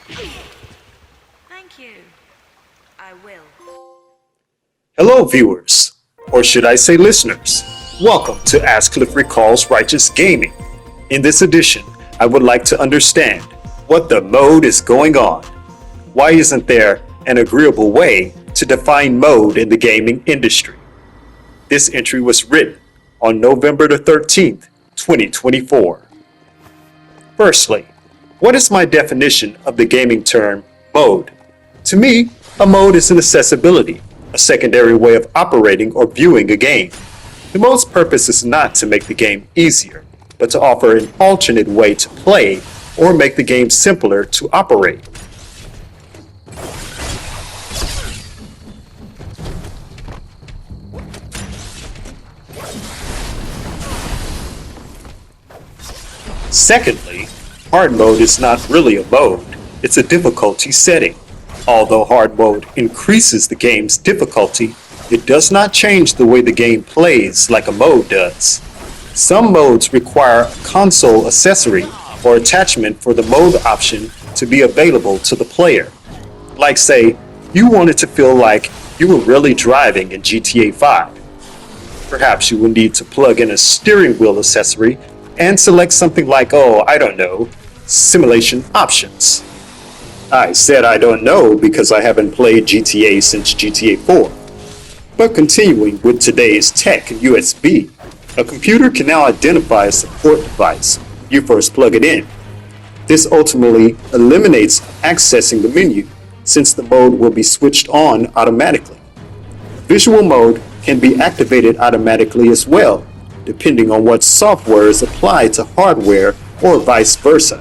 Thank you. I will. Hello, viewers, or should I say listeners. Welcome to As Cliff Recalls Righteous Gaming. In this edition, I would like to understand what the mode is going on. Why isn't there an agreeable way to define mode in the gaming industry? This entry was written on November the 13th, 2024. Firstly, what is my definition of the gaming term mode? To me, a mode is an accessibility, a secondary way of operating or viewing a game. The mode's purpose is not to make the game easier, but to offer an alternate way to play or make the game simpler to operate. Secondly, hard mode is not really a mode, it's a difficulty setting. Although hard mode increases the game's difficulty, it does not change the way the game plays like a mode does. Some modes require a console accessory or attachment for the mode option to be available to the player. Like say, you wanted to feel like you were really driving in GTA 5. Perhaps you will need to plug in a steering wheel accessory and select something like, simulation options. I said I don't know because I haven't played GTA since GTA 4. But continuing with today's tech and USB, a computer can now identify a support device. You first plug it in. This ultimately eliminates accessing the menu, since the mode will be switched on automatically. Visual mode can be activated automatically as well, depending on what software is applied to hardware or vice versa.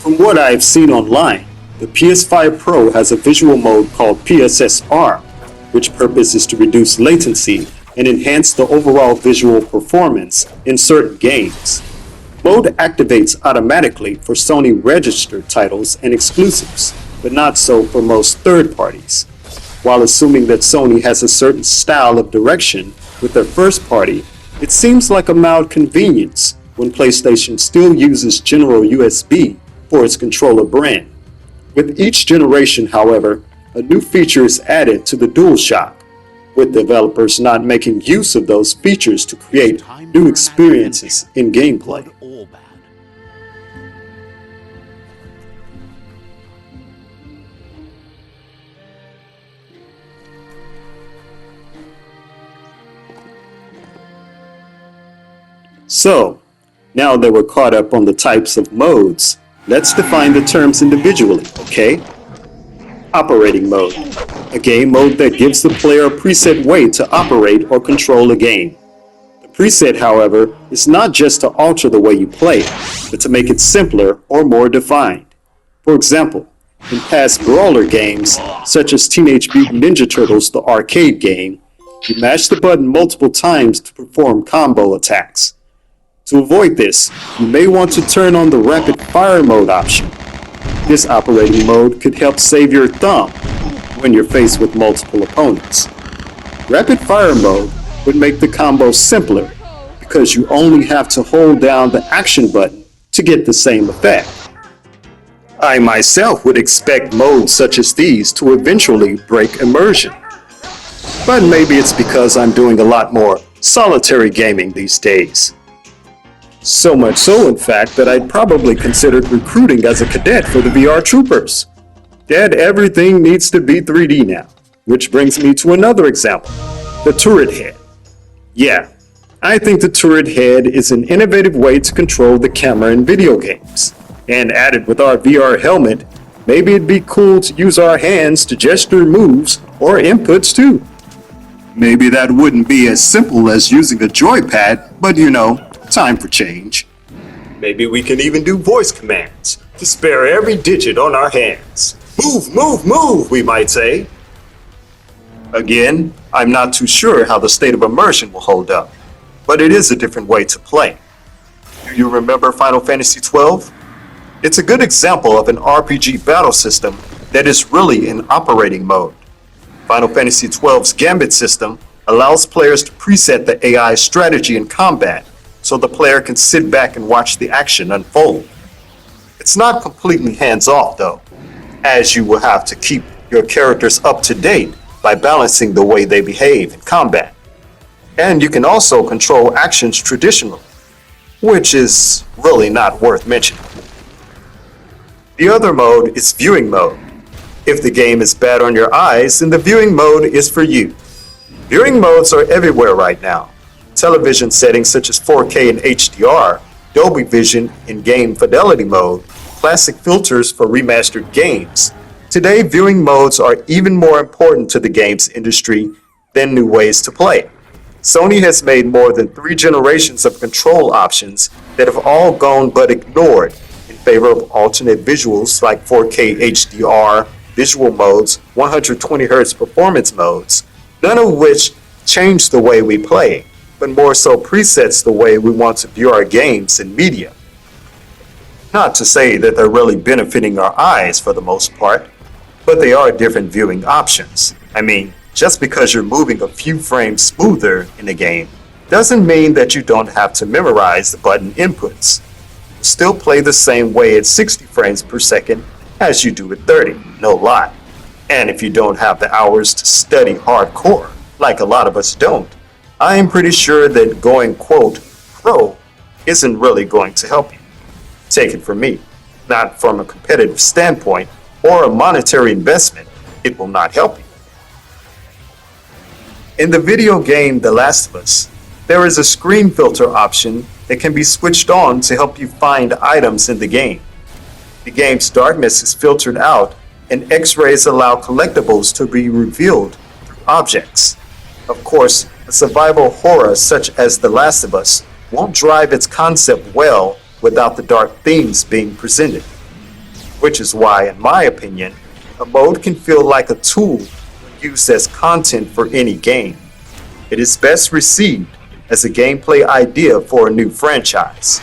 From what I've seen online, the PS5 Pro has a visual mode called PSSR, which purpose is to reduce latency and enhance the overall visual performance in certain games. Mode activates automatically for Sony registered titles and exclusives, but not so for most third parties. While assuming that Sony has a certain style of direction with their first party, it seems like a mild convenience when PlayStation still uses General USB for its controller brand. With each generation, however, a new feature is added to the DualShock, with developers not making use of those features to create new experiences in gameplay. So, now that we're caught up on the types of modes, let's define the terms individually, okay? Operating mode, a game mode that gives the player a preset way to operate or control a game. The preset, however, is not just to alter the way you play, but to make it simpler or more defined. For example, in past brawler games, such as Teenage Mutant Ninja Turtles the arcade game, you mash the button multiple times to perform combo attacks. To avoid this, you may want to turn on the rapid fire mode option. This operating mode could help save your thumb when you're faced with multiple opponents. Rapid fire mode would make the combo simpler because you only have to hold down the action button to get the same effect. I myself would expect modes such as these to eventually break immersion. But maybe it's because I'm doing a lot more solitary gaming these days. So much so, in fact, that I'd probably considered recruiting as a cadet for the VR Troopers. Dad, everything needs to be 3D now. Which brings me to another example, the turret head. Yeah, I think the turret head is an innovative way to control the camera in video games. And added with our VR helmet, maybe it'd be cool to use our hands to gesture moves or inputs too. Maybe that wouldn't be as simple as using a joypad, but time for change. Maybe we can even do voice commands to spare every digit on our hands. Move, move, move, we might say. Again, I'm not too sure how the state of immersion will hold up, but it is a different way to play. Do you remember Final Fantasy XII? It's a good example of an RPG battle system that is really in operating mode. Final Fantasy XII's Gambit system allows players to preset the AI strategy in combat so the player can sit back and watch the action unfold. It's not completely hands-off though, as you will have to keep your characters up to date by balancing the way they behave in combat. And you can also control actions traditionally, which is really not worth mentioning. The other mode is viewing mode. If the game is bad on your eyes, then the viewing mode is for you. Viewing modes are everywhere right now. Television settings such as 4K and HDR, Dolby Vision in game fidelity mode, classic filters for remastered games. Today, viewing modes are even more important to the games industry than new ways to play. Sony has made more than 3 generations of control options that have all gone but ignored in favor of alternate visuals like 4K HDR, visual modes, 120Hz performance modes, none of which change the way we play, but more so presets the way we want to view our games and media. Not to say that they're really benefiting our eyes for the most part, but they are different viewing options. I mean, just because you're moving a few frames smoother in the game doesn't mean that you don't have to memorize the button inputs. You still play the same way at 60 frames per second as you do at 30, no lie. And if you don't have the hours to study hardcore, like a lot of us don't, I am pretty sure that going quote pro isn't really going to help you. Take it from me, not from a competitive standpoint or a monetary investment, it will not help you. In the video game The Last of Us, there is a screen filter option that can be switched on to help you find items in the game. The game's darkness is filtered out, and X-rays allow collectibles to be revealed through objects. Of course, a survival horror such as The Last of Us won't drive its concept well without the dark themes being presented. Which is why, in my opinion, a mode can feel like a tool when used as content for any game. It is best received as a gameplay idea for a new franchise.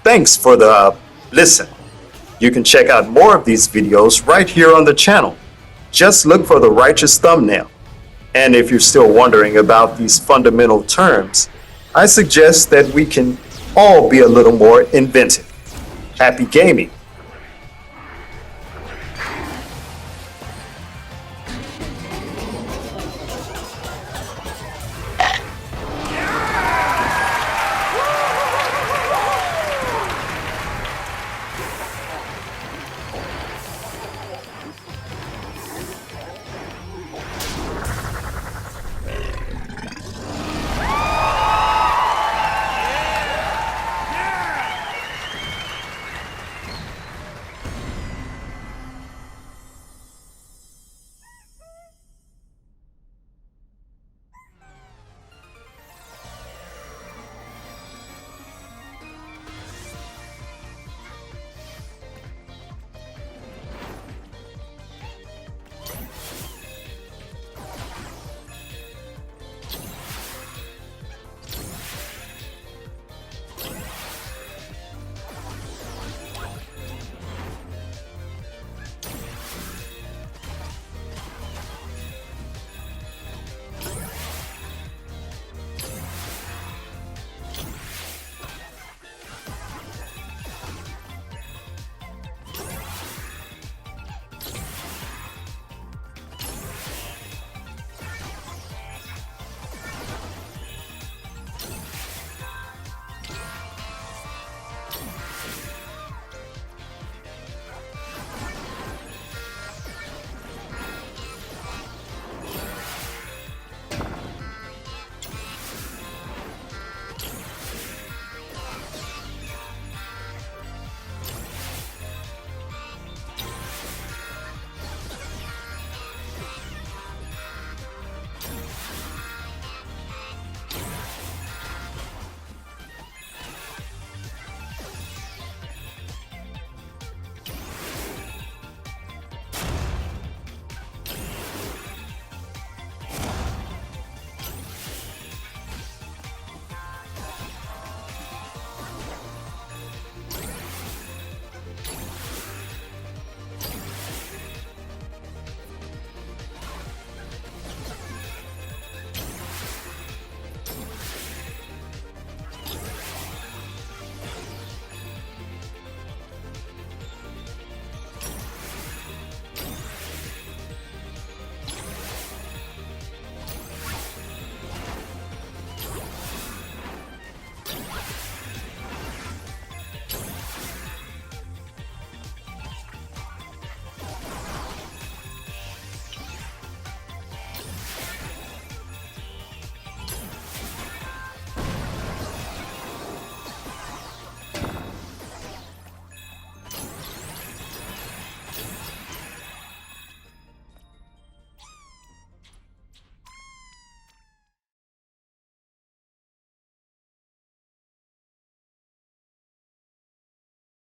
Thanks for the listen. You can check out more of these videos right here on the channel. Just look for the righteous thumbnail. And if you're still wondering about these fundamental terms, I suggest that we can all be a little more inventive. Happy gaming!